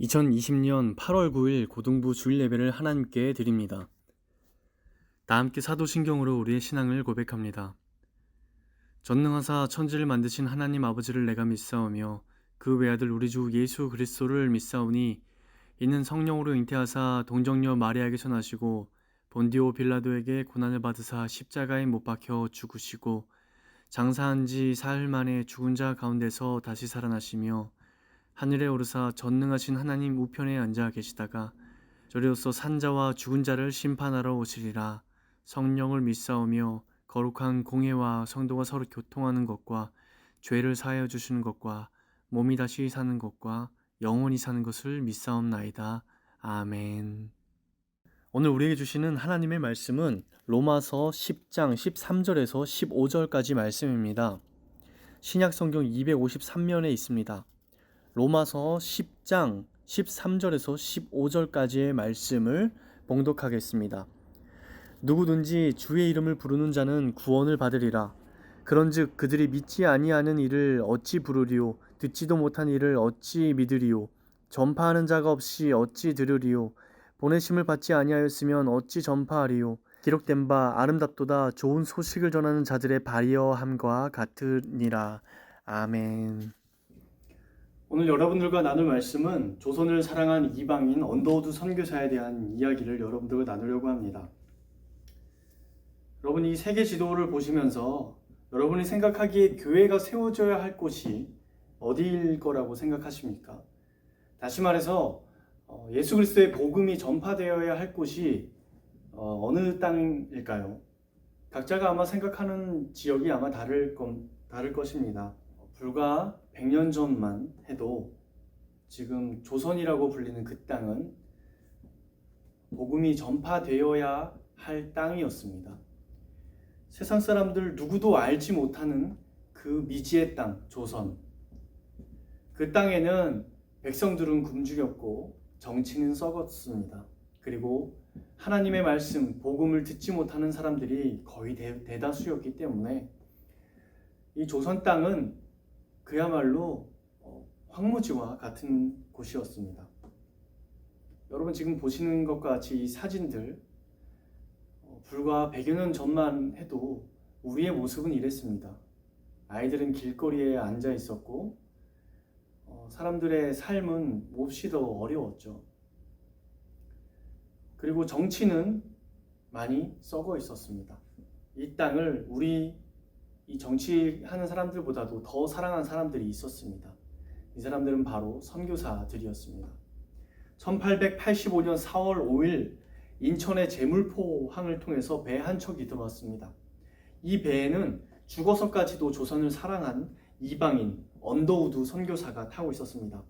2020년 8월 9일 고등부 주일 예배를 하나님께 드립니다. 다 함께 사도신경으로 우리의 신앙을 고백합니다. 전능하사 천지를 만드신 하나님 아버지를 내가 믿사오며 그 외아들 우리 주 예수 그리스도를 믿사오니 이는 성령으로 잉태하사 동정녀 마리아에게서 나시고 본디오 빌라도에게 고난을 받으사 십자가에 못 박혀 죽으시고 장사한 지 사흘 만에 죽은 자 가운데서 다시 살아나시며 하늘에 오르사 전능하신 하나님 우편에 앉아 계시다가 저리로서 산자와 죽은 자를 심판하러 오시리라. 성령을 믿사오며 거룩한 공회와 성도가 서로 교통하는 것과 죄를 사하여 주시는 것과 몸이 다시 사는 것과 영원히 사는 것을 믿사옵나이다. 아멘. 오늘 우리에게 주시는 하나님의 말씀은 로마서 10장 13절에서 15절까지 말씀입니다. 신약성경 253면에 있습니다. 로마서 10장 13절에서 15절까지의 말씀을 봉독하겠습니다. 누구든지 주의 이름을 부르는 자는 구원을 받으리라. 그런즉 그들이 믿지 아니하는 이를 어찌 부르리요? 듣지도 못한 이를 어찌 믿으리요? 전파하는 자가 없이 어찌 들으리요? 보내심을 받지 아니하였으면 어찌 전파하리요? 기록된 바 아름답도다 좋은 소식을 전하는 자들의 발이어함과 같으니라. 아멘. 오늘 여러분들과 나눌 말씀은 조선을 사랑한 이방인 언더우드 선교사에 대한 이야기를 여러분들과 나누려고 합니다. 여러분, 이 세계 지도를 보시면서 여러분이 생각하기에 교회가 세워져야 할 곳이 어디일 거라고 생각하십니까? 다시 말해서 예수 그리스도의 복음이 전파되어야 할 곳이 어느 땅일까요? 각자가 아마 생각하는 지역이 아마 다를 것입니다. 불과 100년 전만 해도 지금 조선이라고 불리는 그 땅은 복음이 전파되어야 할 땅이었습니다. 세상 사람들 누구도 알지 못하는 그 미지의 땅, 조선. 그 땅에는 백성들은 굶주렸고 정치는 썩었습니다. 그리고 하나님의 말씀, 복음을 듣지 못하는 사람들이 거의 대다수였기 때문에 이 조선 땅은 그야말로 황무지와 같은 곳이었습니다. 여러분 지금 보시는 것과 같이 이 사진들 불과 100여 년 전만 해도 우리의 모습은 이랬습니다. 아이들은 길거리에 앉아 있었고 사람들의 삶은 몹시도 어려웠죠. 그리고 정치는 많이 썩어 있었습니다. 이 땅을 이 정치하는 사람들보다도 더 사랑한 사람들이 있었습니다. 이 사람들은 바로 선교사들이었습니다. 1885년 4월 5일 인천의 제물포항을 통해서 배 한 척이 들어왔습니다. 이 배에는 죽어서까지도 조선을 사랑한 이방인 언더우드 선교사가 타고 있었습니다.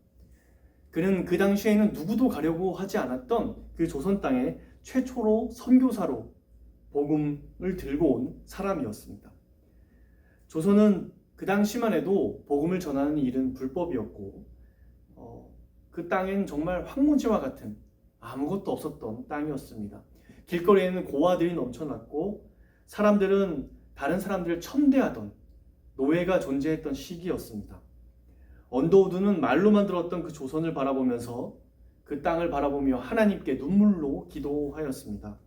그는 그 당시에는 누구도 가려고 하지 않았던 그 조선 땅에 최초로 선교사로 복음을 들고 온 사람이었습니다. 조선은 그 당시만 해도 복음을 전하는 일은 불법이었고 그 땅엔 정말 황무지와 같은 아무것도 없었던 땅이었습니다. 길거리에는 고아들이 넘쳐났고 사람들은 다른 사람들을 천대하던 노예가 존재했던 시기였습니다. 언더우드는 말로만 들었던 그 조선을 바라보면서 그 땅을 바라보며 하나님께 눈물로 기도하였습니다.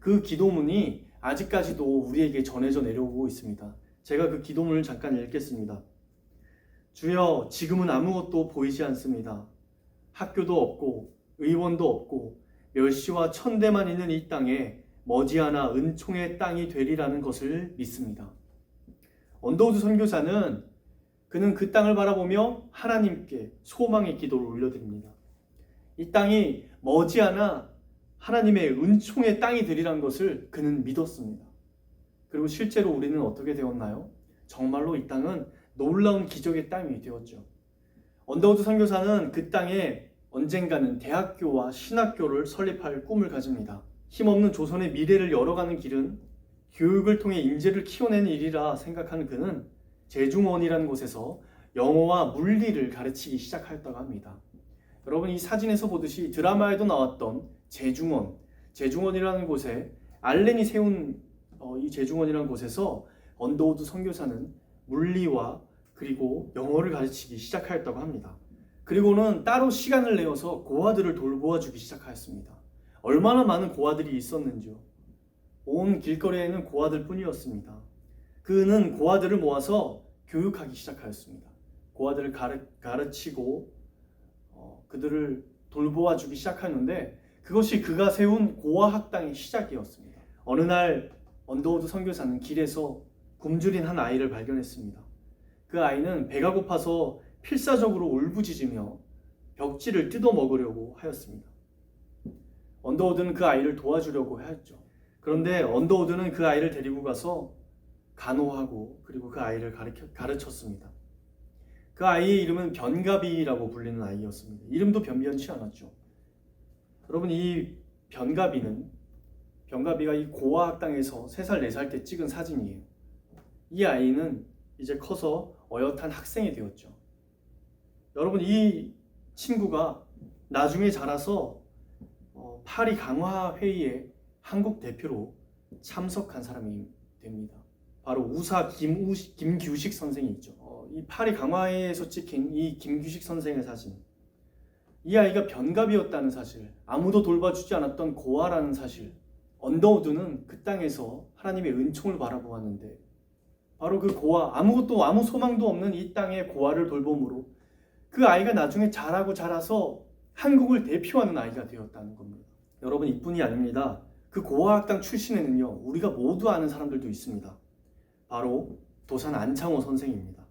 그 기도문이 아직까지도 우리에게 전해져 내려오고 있습니다. 제가 그 기도문을 잠깐 읽겠습니다. 주여, 지금은 아무것도 보이지 않습니다. 학교도 없고 의원도 없고 멸시와 천대만 있는 이 땅에 머지않아 은총의 땅이 되리라는 것을 믿습니다. 언더우드 선교사는 그는 그 땅을 바라보며 하나님께 소망의 기도를 올려드립니다. 이 땅이 머지않아 하나님의 은총의 땅이 되리라는 것을 그는 믿었습니다. 그리고 실제로 우리는 어떻게 되었나요? 정말로 이 땅은 놀라운 기적의 땅이 되었죠. 언더우드 선교사는 그 땅에 언젠가는 대학교와 신학교를 설립할 꿈을 가집니다. 힘없는 조선의 미래를 열어가는 길은 교육을 통해 인재를 키워내는 일이라 생각하는 그는 제중원이라는 곳에서 영어와 물리를 가르치기 시작하였다고 합니다. 여러분, 이 사진에서 보듯이 드라마에도 나왔던 제중원이라는 곳에 알렌이 세운 이 제중원이라는 곳에서 언더우드 선교사는 물리와 그리고 영어를 가르치기 시작하였다고 합니다. 그리고는 따로 시간을 내어서 고아들을 돌보아 주기 시작하였습니다. 얼마나 많은 고아들이 있었는지요. 온 길거리에는 고아들 뿐이었습니다. 그는 고아들을 모아서 교육하기 시작하였습니다. 고아들을 가르치고 그들을 돌보아 주기 시작하는데 그것이 그가 세운 고아 학당의 시작이었습니다. 어느 날 언더우드 선교사는 길에서 굶주린 한 아이를 발견했습니다. 그 아이는 배가 고파서 필사적으로 울부짖으며 벽지를 뜯어 먹으려고 하였습니다. 언더우드는 그 아이를 도와주려고 하였죠. 그런데 언더우드는 그 아이를 데리고 가서 간호하고 그리고 그 아이를 가르쳤습니다. 그 아이의 이름은 변가비라고 불리는 아이였습니다. 이름도 변변치 않았죠. 여러분, 이 변가비가 이 고아 학당에서 3살, 4살 때 찍은 사진이에요. 이 아이는 이제 커서 어엿한 학생이 되었죠. 여러분, 이 친구가 나중에 자라서 파리 강화 회의에 한국 대표로 참석한 사람이 됩니다. 바로 우사 김규식 선생이 있죠. 이 파리 강화회에서 찍힌 이 김규식 선생의 사진. 이 아이가 변갑이었다는 사실, 아무도 돌봐주지 않았던 고아라는 사실. 언더우드는 그 땅에서 하나님의 은총을 바라보았는데 바로 그 고아, 아무 소망도 없는 이 땅의 고아를 돌봄으로 그 아이가 나중에 자라서 한국을 대표하는 아이가 되었다는 겁니다. 여러분, 이뿐이 아닙니다. 그 고아학당 출신에는요, 우리가 모두 아는 사람들도 있습니다. 바로 도산 안창호 선생입니다.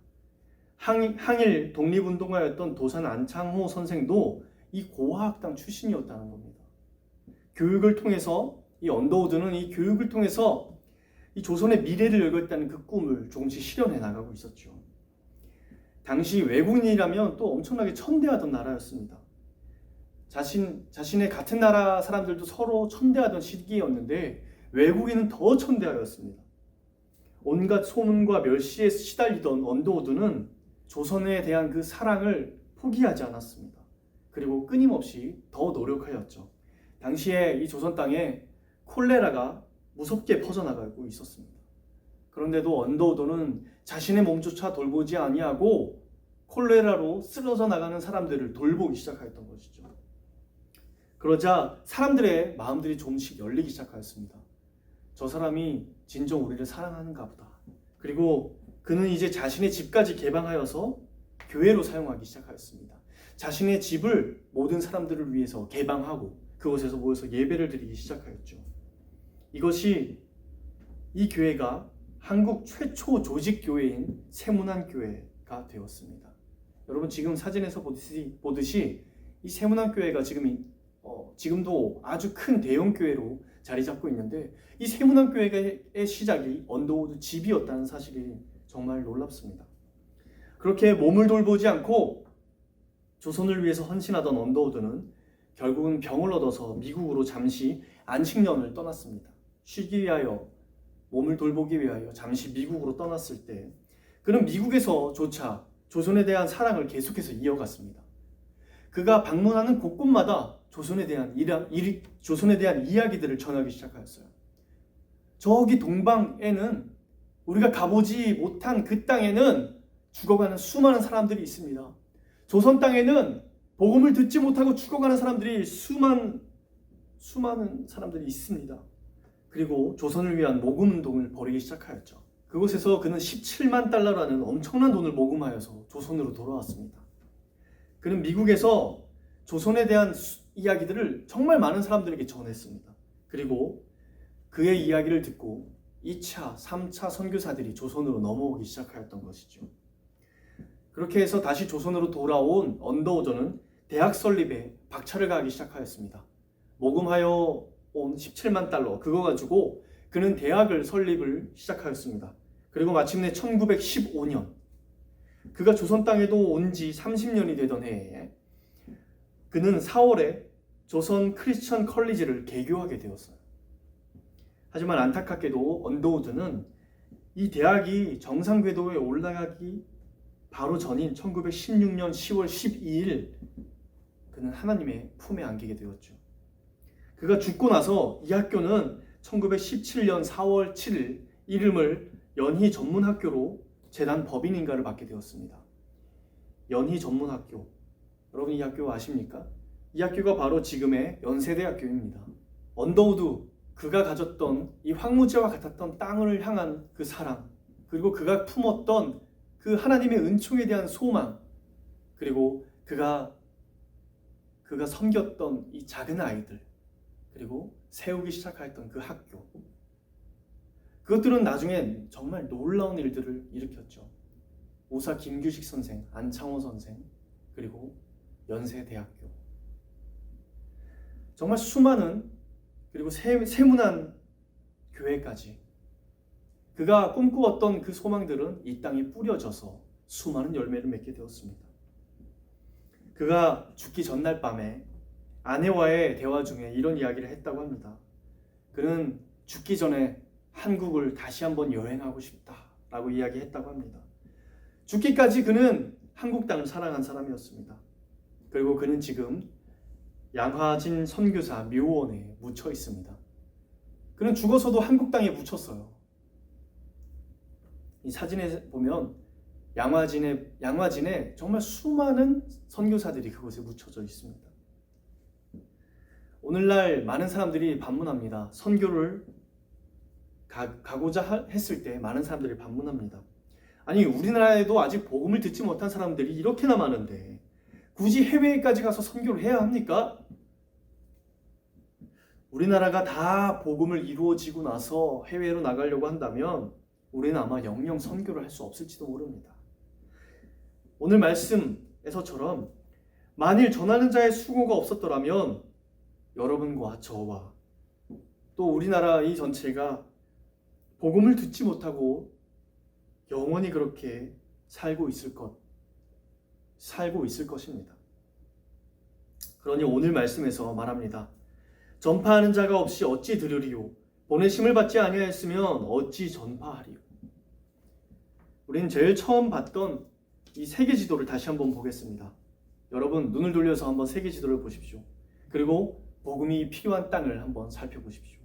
항일 독립운동가였던 도산 안창호 선생도 이 고아학당 출신이었다는 겁니다. 교육을 통해서 이 언더우드는 이 교육을 통해서 이 조선의 미래를 열겠다는 그 꿈을 조금씩 실현해 나가고 있었죠. 당시 외국인이라면 또 엄청나게 천대하던 나라였습니다. 자신의 같은 나라 사람들도 서로 천대하던 시기였는데 외국인은 더 천대하였습니다. 온갖 소문과 멸시에 시달리던 언더우드는 조선에 대한 그 사랑을 포기하지 않았습니다. 그리고 끊임없이 더 노력하였죠. 당시에 이 조선 땅에 콜레라가 무섭게 퍼져나가고 있었습니다. 그런데도 언더우드는 자신의 몸조차 돌보지 아니하고 콜레라로 쓰러져 나가는 사람들을 돌보기 시작하였던 것이죠. 그러자 사람들의 마음들이 조금씩 열리기 시작하였습니다. 저 사람이 진정 우리를 사랑하는가 보다. 그리고 그는 이제 자신의 집까지 개방하여서 교회로 사용하기 시작하였습니다. 자신의 집을 모든 사람들을 위해서 개방하고 그곳에서 모여서 예배를 드리기 시작하였죠. 이 교회가 한국 최초 조직교회인 세문안교회가 되었습니다. 여러분, 지금 사진에서 보듯이 이 세문안교회가 지금도 아주 큰 대형교회로 자리 잡고 있는데 이 세문안교회의 시작이 언더우드 집이었다는 사실이 정말 놀랍습니다. 그렇게 몸을 돌보지 않고 조선을 위해서 헌신하던 언더우드는 결국은 병을 얻어서 미국으로 잠시 안식년을 떠났습니다. 쉬기 위하여, 몸을 돌보기 위하여 잠시 미국으로 떠났을 때 그는 미국에서조차 조선에 대한 사랑을 계속해서 이어갔습니다. 그가 방문하는 곳곳마다 조선에 대한 이야기들을 전하기 시작하였어요. 저기 동방에는 우리가 가보지 못한 그 땅에는 죽어가는 수많은 사람들이 있습니다. 조선 땅에는 복음을 듣지 못하고 죽어가는 사람들이 수많은 사람들이 있습니다. 그리고 조선을 위한 모금 운동을 벌이기 시작하였죠. 그곳에서 그는 17만 달러라는 엄청난 돈을 모금하여서 조선으로 돌아왔습니다. 그는 미국에서 조선에 대한 이야기들을 정말 많은 사람들에게 전했습니다. 그리고 그의 이야기를 듣고 2차, 3차 선교사들이 조선으로 넘어오기 시작하였던 것이죠. 그렇게 해서 다시 조선으로 돌아온 언더우드는 대학 설립에 박차를 가하기 시작하였습니다. 모금하여 온 17만 달러, 그거 가지고 그는 대학을 설립을 시작하였습니다. 그리고 마침내 1915년, 그가 조선 땅에도 온 지 30년이 되던 해에 그는 4월에 조선 크리스천 컬리지를 개교하게 되었어요. 하지만 안타깝게도 언더우드는 이 대학이 정상 궤도에 올라가기 바로 전인 1916년 10월 12일 그는 하나님의 품에 안기게 되었죠. 그가 죽고 나서 이 학교는 1917년 4월 7일 이름을 연희전문학교로 재단 법인인가를 받게 되었습니다. 연희전문학교. 여러분 이 학교 아십니까? 이 학교가 바로 지금의 연세대학교입니다. 언더우드, 그가 가졌던 이 황무지와 같았던 땅을 향한 그 사랑, 그리고 그가 품었던 그 하나님의 은총에 대한 소망, 그리고 그가 섬겼던 이 작은 아이들, 그리고 세우기 시작하였던 그 학교, 그것들은 나중에 정말 놀라운 일들을 일으켰죠. 오사 김규식 선생, 안창호 선생, 그리고 연세대학교, 정말 수많은, 그리고 세문안 교회까지 그가 꿈꾸었던 그 소망들은 이 땅에 뿌려져서 수많은 열매를 맺게 되었습니다. 그가 죽기 전날 밤에 아내와의 대화 중에 이런 이야기를 했다고 합니다. 그는 죽기 전에 한국을 다시 한번 여행하고 싶다라고 이야기했다고 합니다. 죽기까지 그는 한국 땅을 사랑한 사람이었습니다. 그리고 그는 지금 양화진 선교사 묘원에 묻혀 있습니다. 그는 죽어서도 한국 땅에 묻혔어요. 이 사진에 보면 양화진에 정말 수많은 선교사들이 그곳에 묻혀져 있습니다. 오늘날 많은 사람들이 반문합니다. 선교를 가고자 했을 때 많은 사람들이 반문합니다. 아니, 우리나라에도 아직 복음을 듣지 못한 사람들이 이렇게나 많은데 굳이 해외에까지 가서 선교를 해야 합니까? 우리나라가 다 복음을 이루어지고 나서 해외로 나가려고 한다면 우리는 아마 영영 선교를 할 수 없을지도 모릅니다. 오늘 말씀에서처럼 만일 전하는 자의 수고가 없었더라면 여러분과 저와 또 우리나라 이 전체가 복음을 듣지 못하고 영원히 그렇게 살고 있을 것입니다. 그러니 오늘 말씀에서 말합니다. 전파하는 자가 없이 어찌 들으리요? 보내심을 받지 아니하였으면 어찌 전파하리요? 우리는 제일 처음 봤던 이 세계 지도를 다시 한번 보겠습니다. 여러분 눈을 돌려서 한번 세계 지도를 보십시오. 그리고 복음이 필요한 땅을 한번 살펴보십시오.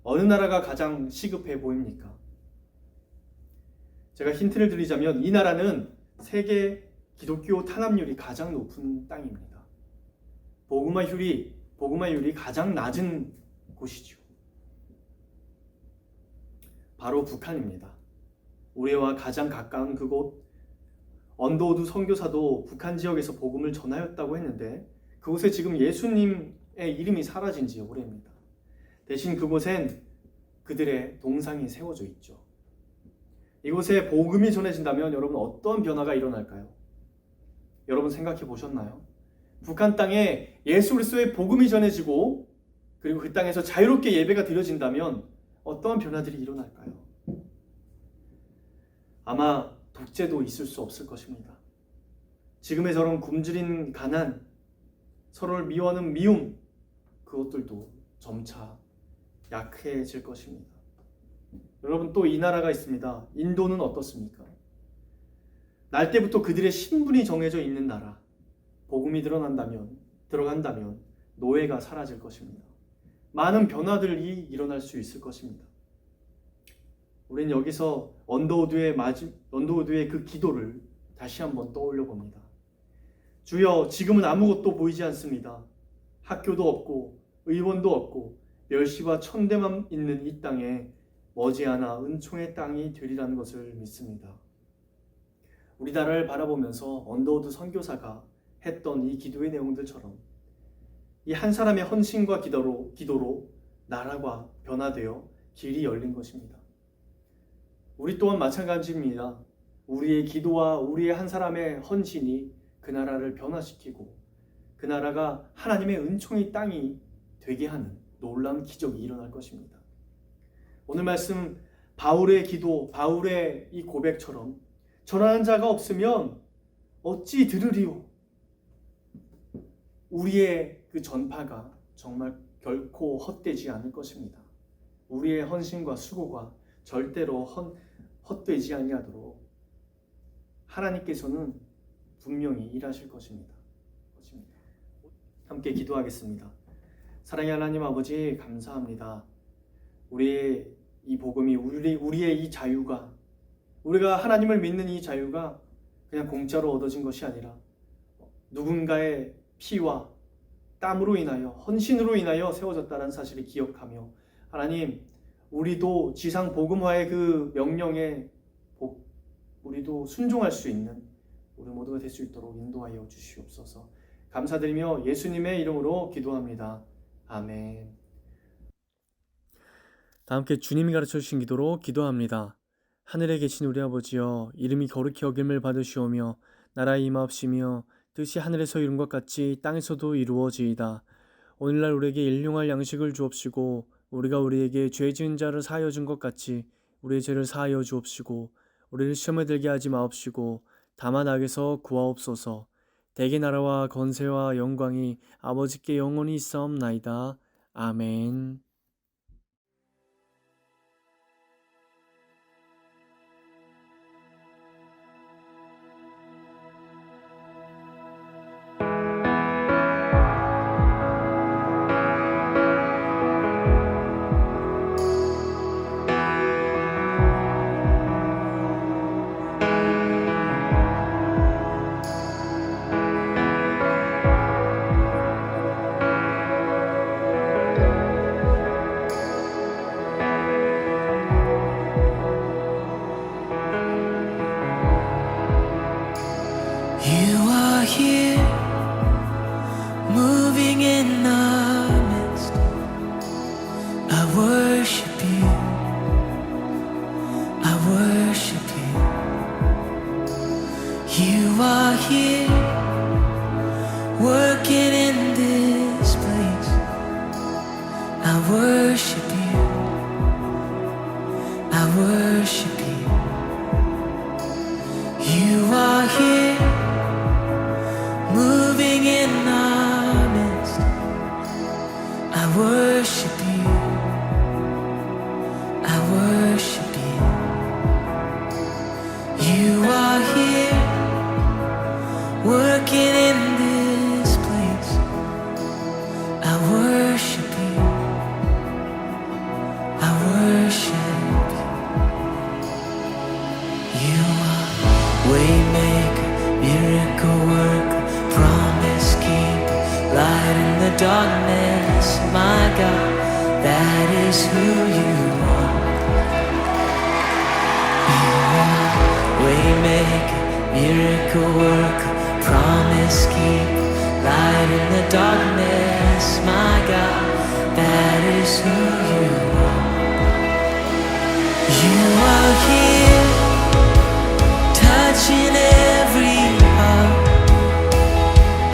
어느 나라가 가장 시급해 보입니까? 제가 힌트를 드리자면 이 나라는 세계 기독교 탄압률이 가장 높은 땅입니다. 복음화율이 가장 낮은 곳이죠. 바로 북한입니다. 우리와 가장 가까운 그곳, 언더우드 선교사도 북한 지역에서 복음을 전하였다고 했는데 그곳에 지금 예수님의 이름이 사라진 지 오래입니다. 대신 그곳엔 그들의 동상이 세워져 있죠. 이곳에 복음이 전해진다면 여러분 어떤 변화가 일어날까요? 여러분 생각해 보셨나요? 북한 땅에 예수 그리스도의 복음이 전해지고 그리고 그 땅에서 자유롭게 예배가 드려진다면 어떠한 변화들이 일어날까요? 아마 독재도 있을 수 없을 것입니다. 지금의 저런 굶주린 가난, 서로를 미워하는 미움, 그것들도 점차 약해질 것입니다. 여러분 또 이 나라가 있습니다. 인도는 어떻습니까? 날 때부터 그들의 신분이 정해져 있는 나라. 복음이 들어간다면 노예가 사라질 것입니다. 많은 변화들이 일어날 수 있을 것입니다. 우리는 여기서 언더우드의 그 기도를 다시 한번 떠올려 봅니다. 주여, 지금은 아무것도 보이지 않습니다. 학교도 없고 의원도 없고 멸시와 천대만 있는 이 땅에 머지않아 은총의 땅이 되리라는 것을 믿습니다. 우리나라를 바라보면서 언더우드 선교사가 했던 이 기도의 내용들처럼 이 한 사람의 헌신과 기도로 나라가 변화되어 길이 열린 것입니다. 우리 또한 마찬가지입니다. 우리의 기도와 우리의 한 사람의 헌신이 그 나라를 변화시키고 그 나라가 하나님의 은총의 땅이 되게 하는 놀라운 기적이 일어날 것입니다. 오늘 말씀 바울의 기도, 바울의 이 고백처럼 전하는 자가 없으면 어찌 들으리요? 우리의 그 전파가 정말 결코 헛되지 않을 것입니다. 우리의 헌신과 수고가 절대로 헛되지 아니하도록 하나님께서는 분명히 일하실 것입니다. 함께 기도하겠습니다. 사랑의 하나님 아버지, 감사합니다. 우리의 이 복음이 우리의 이 자유가, 우리가 하나님을 믿는 이 자유가 그냥 공짜로 얻어진 것이 아니라 누군가의 피와 땀으로 인하여, 헌신으로 인하여 세워졌다는 사실을 기억하며, 하나님, 우리도 지상 복음화의 그 명령에 우리도 순종할 수 있는 우리 모두가 될 수 있도록 인도하여 주시옵소서. 감사드리며 예수님의 이름으로 기도합니다. 아멘. 다 함께 주님이 가르쳐 주신 기도로 기도합니다. 하늘에 계신 우리 아버지여, 이름이 거룩히 여김을 받으시오며 나라의 임하옵시며 뜻이 하늘에서 이룬 것 같이 땅에서도 이루어지이다. 오늘날 우리에게 일용할 양식을 주옵시고 우리가 우리에게 죄 지은 자를 사하여 준 것 같이 우리의 죄를 사하여 주옵시고 우리를 시험에 들게 하지 마옵시고 다만 악에서 구하옵소서. 대개 나라와 건세와 영광이 아버지께 영원히 있사옵나이다. 아멘. You are here, moving in our midst. I worship you, I worship you. You are here, working in this place. I worship you, I worship you. You are here, moving in our midst. I worship you, I worship you. You are here, working in this place. I worship you, I worship you. You are waymaker, miracle worker, promise keeper, light in the darkness. My God, that is who you are. You are waymaker, miracle worker, promise keeper, light in the darkness. My God, that is who you are. You are here, touching every heart.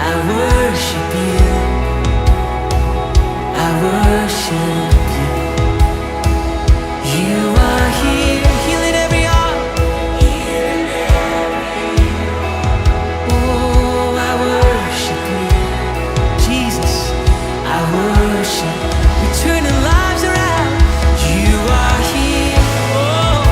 I worship you, I worship you. You are here, healing every heart. Oh, I worship you, Jesus, I worship you. You're turning lives around. You are here, oh,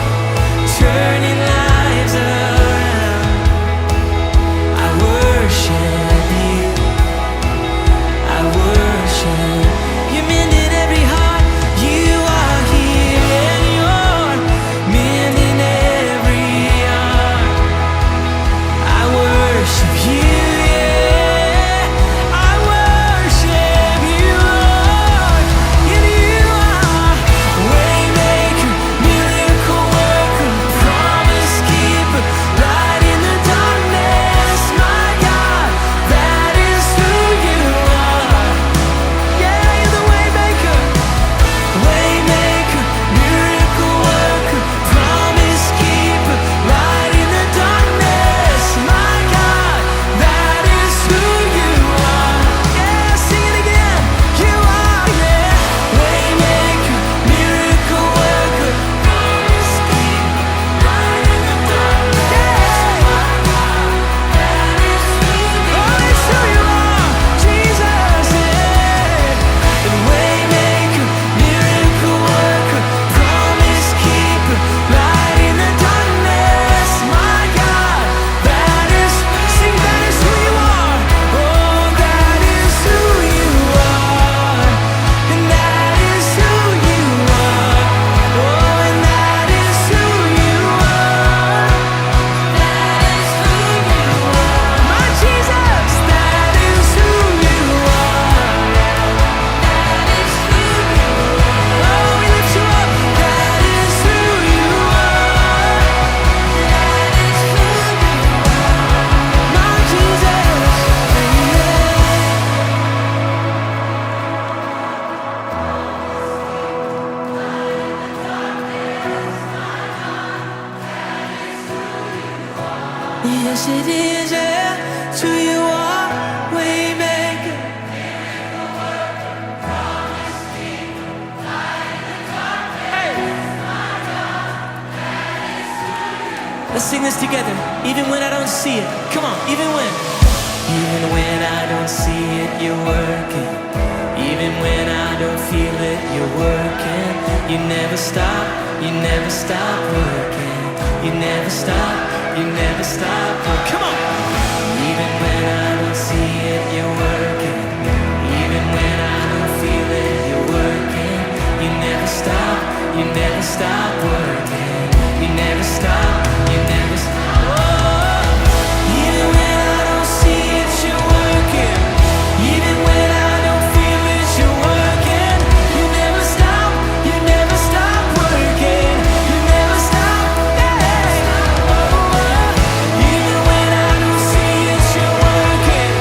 Yes, it is, yeah. It's who you are, Waymaker. Let's sing this together. Even when I don't see it. Come on, even when. Even when I don't see it, you're working. Even when I don't feel it, you're working. You never stop, you never stop working. You never stop, you never stop working. Come on. Even when I don't see it, you're working. Even when I don't feel it, you're working. You never stop, you never stop working. You never stop, you never stop. Oh, even when I don't see it, you're working. Even when I don't feel it, you're working. You never stop, you never stop working. You never stop, yeah. Oh, even when I don't see it, you're working.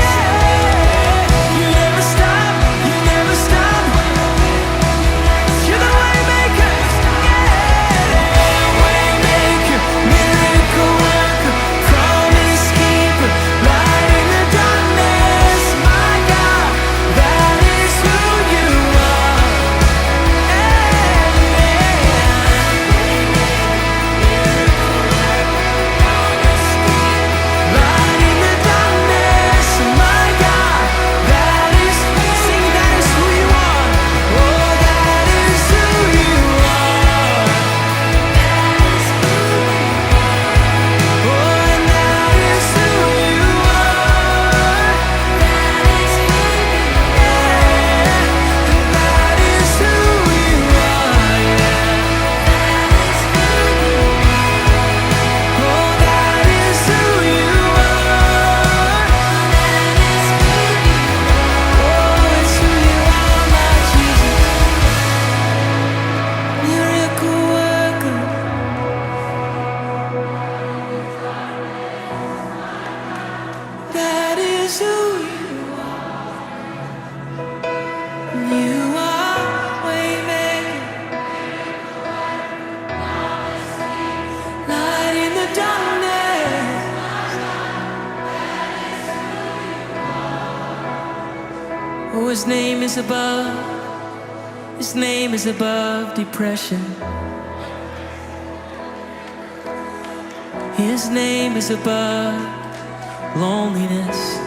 Yeah. You never stop, you never stop. You're the Waymaker, yeah. Waymaker, miracle worker, promise keeper, light in the darkness. My God, that is who you are. Light in the darkness. My God, that is, sing, that is who you are. Oh, that is who you are. Oh, and that is who you are. That is who you are. That is who you are. Oh, that is who you are. Oh, it's who you are, my Jesus. Miracle worker. That is who you are. You are Waymaker, light in the darkness. Oh, his name is above. His name is above depression. His name is above loneliness.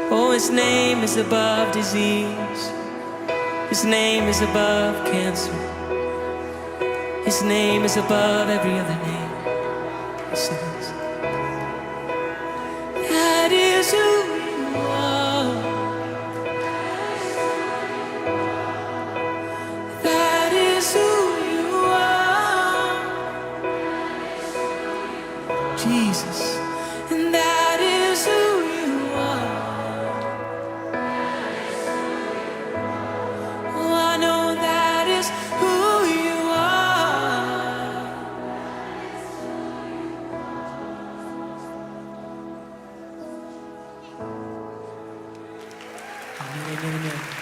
Oh, his name is above disease. His name is above cancer. His name is above every other name. Yes, it is. That is who you are. That is who you are. Jesus, and that is who you are. Oh, I know that is who you are. Amen, amen, amen.